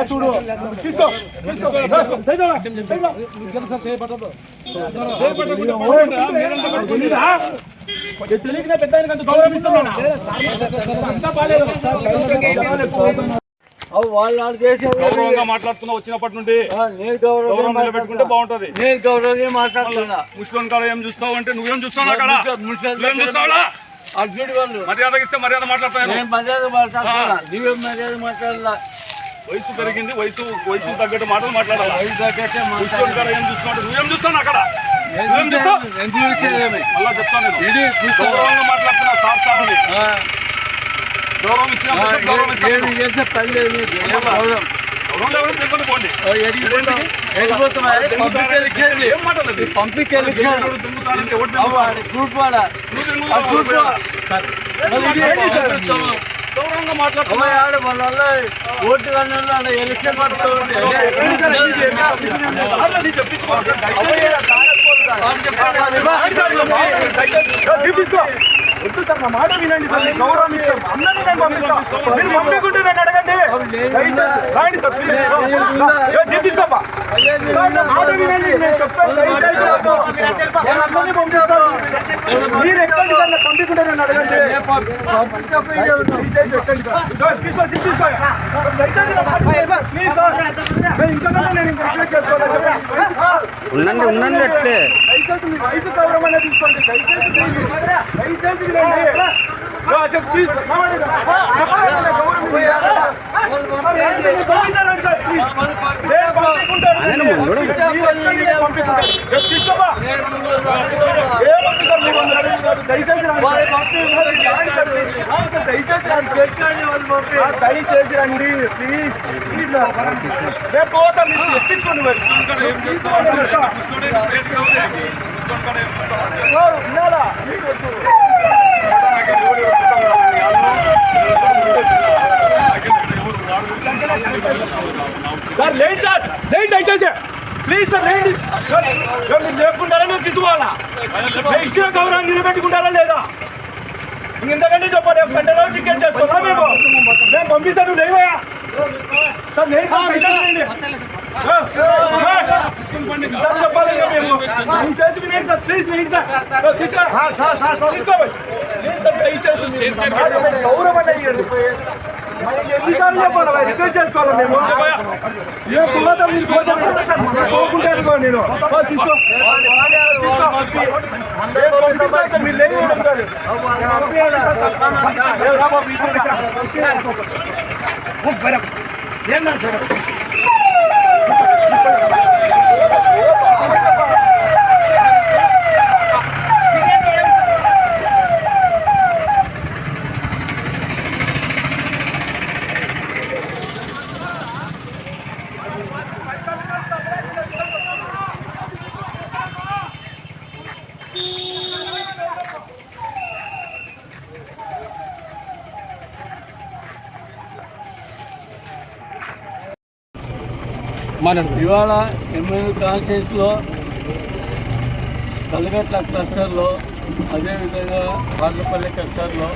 చూడు తీసుకో తెలియకనే పెద్ద గౌరవిస్తున్నాను. వాళ్ళు చేసే గౌరవంగా మాట్లాడుతున్నా వచ్చినప్పటి నుండి గౌరవం నిలబెట్టుకుంటే బాగుంటది. నేను గౌరవంగా మాట్లాడుతున్నా. ముస్లిం కాడ ఏం చూస్తావు అంటే నువ్వేం చూస్తావు అక్కడ నువ్వేం చూస్తావులా? అర్జునుడి వాళ్ళు మర్యాదకి ఇస్తే మర్యాద మాట్లాడతాను. మర్యాద మాట్లాడుతున్నా. నువ్వేం మర్యాద మాట్లాడాలా? వయసు పెరిగింది, వయసు తగ్గట్టు మాటలు మాట్లాడాలి. వయసు తగ్గట్టే ముస్లిం కాడ ఏం చూస్తున్నావు నువ్వేం చూస్తాను అక్కడ మళ్ళా చెప్తాను. గౌరవంగా మాట్లాడుతున్నా. సార్ సార్ని గౌరవం ఇచ్చిన గౌరవంగా మాట్లాడుతున్నా. ఓటు కానీ ఎలక్షన్ వద్దు సార్, నా మాట వినండి సార్. నేను గౌరవం ఇచ్చాను. అందరినీ నేను పంపిస్తాను. మీరు పంపించుకుంటే నేను అడగండి. రాయండి సార్, ప్లీజ్ తీసుకోపా. మాట వినండి, నేను చెప్పాను. దయచేసి అందరినీ పంపిస్తాను. మీరు ఎక్కండి సార్, నాకు పంపించుకుంటే నేను అడగండి. తీసుకో ప్లీజ్ సార్. నేను ఇంకా చేసుకోవాలి. ఉండండి అట్లే. దయచేసి మీ వయసు గౌరవం అనేది తీసుకోండి. దయచేసి దయచేసి రండి ప్లీజ్ ప్లీజ్. రేపు పోతాం, మీరు ఎక్కించుకోండి. మరి వినాలా? సార్ లేండి సార్, లేండి దయచేసి ప్లీజ్ సార్, లేండి. మీరు లేకుంటారా నేను తీసుకోవాలా? ఇచ్చిన గౌరవాన్ని నిలబెట్టుకుంటారా లేదా? ఇంతకంటే చెప్పాలి. గంటలో టికెట్ చేసుకోవాలా? మేము పంపిస్తాను. నువ్వు లేవయా సార్? లేదు సార్, సార్ చెప్పాలి. మేము చేసి వినేయండి సార్, ప్లీజ్ లేండి సార్. తీసుకోవాలి దయచేసి. గౌరవం అనేది ఎన్నిసార్లు చెప్పాలి? రిక్వెస్ట్ చేసుకోవాలి. మేము ఏ పోతాం, మీరు పోకుంటే అనుకో. నేను తీసుకో మీరు లేదు ఇవాళ ఎమ్మెల్యే కాన్స్టిట్యూన్సీలో కలగట్ల క్లస్టర్లో, అదేవిధంగా పార్లపల్లి క్లస్టర్లో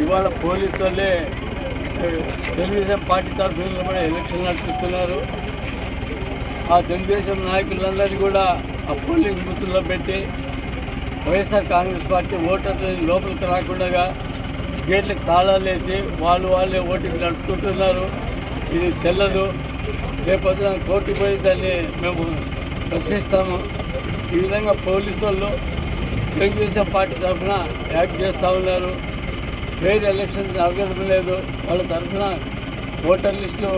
ఇవాళ పోలీసు వాళ్ళే తెలుగుదేశం పార్టీ తరఫున కూడా ఎలక్షన్ నడిపిస్తున్నారు. ఆ తెలుగుదేశం నాయకులందరినీ కూడా ఆ పోలింగ్ బూతుల్లో పెట్టి వైఎస్ఆర్ కాంగ్రెస్ పార్టీ ఓటర్లని లోపలికి రాకుండా గేట్లకు తాళాలు వేసి వాళ్ళే ఓటింగ్ నడుపుకుంటున్నారు. ఇది చెల్లదు. రేపొద్దున కోర్టుకు పోయి దాన్ని మేము ప్రశ్నిస్తాము. ఈ విధంగా పోలీసు వాళ్ళు తెలుగుదేశం పార్టీ తరఫున యాక్ట్ చేస్తూ ఉన్నారు. ఫెయిర్ ఎలక్షన్ జరగడం లేదు. వాళ్ళ తరఫున ఓటర్ లిస్టులు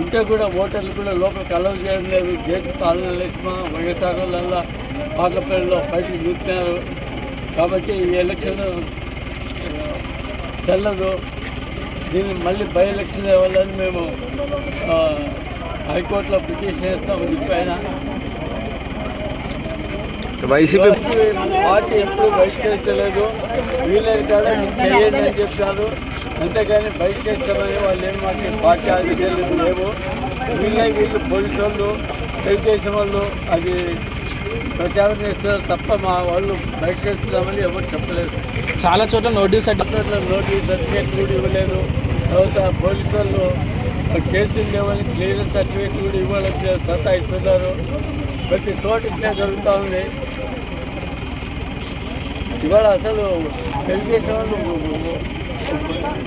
ఉంటే కూడా ఓటర్లు కూడా లోపలికి అలౌ చేయడం లేదు. గేటు తాళాలు వేసి వైఎస్ఆర్ వాళ్ళ పార్లపల్లిలో బయటకు చూస్తున్నారు. కాబట్టి ఈ ఎలక్షన్ చెల్లదు. దీన్ని మళ్ళీ బై ఎలక్షన్ ఇవ్వాలని మేము హైకోర్టులో పిటిషన్ చేస్తాము. దీనిపైన వైసీపీ పార్టీ ఎప్పుడూ బహిష్కరించలేదు. వీళ్ళని కాడ చేయండి అని చెప్పారు. అంతేగాని బహిష్కరించమని వాళ్ళు ఏం మాకు పార్టీ ఆదేశాలు లేవు. వీళ్ళు పోలీసు వాళ్ళు తెలుగుదేశం వాళ్ళు అది ప్రచారం చేస్తున్నారు తప్ప మా వాళ్ళు బహిష్కరిస్తామని ఎవరు చెప్పలేదు. చాలా చోట్ల నోటీస్ నోటీస్ సర్టిఫికేట్ కూడా ఇవ్వలేదు. తర్వాత పోలీసు వాళ్ళు కేసులు లేవని క్లియరెన్స్ సర్టిఫికేట్ కూడా ఇవ్వాలని సతాయిస్తున్నారు. ప్రతి చోట ఇట్లా జరుగుతూ ఉంది. ఇవాళ అసలు తెలుగుదేశం వాళ్ళు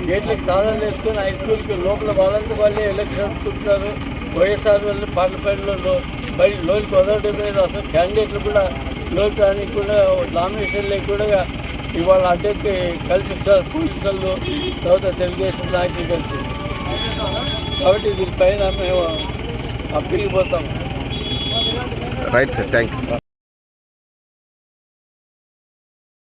గేట్లకి తాళాలు వేసుకొని హై స్కూల్కి లోపల వాళ్ళంతా వాళ్ళే ఎలక్షన్ అనుకుంటున్నారు. వైఎస్ఆర్ వాళ్ళు పార్లమెంట్లో బయట లోకి వదలడం మీద అసలు క్యాండిడేట్లు కూడా లోకి రానికుండా నామినేషన్లు కూడా ఇవాళ అడ్డకి కల్పిస్తారు పోలీసు వాళ్ళు, తర్వాత తెలుగుదేశం నాయకులు కలిసి. కాబట్టి దీనిపైన మేము అప్పీల్కి పోతాం. Right sir, thank you.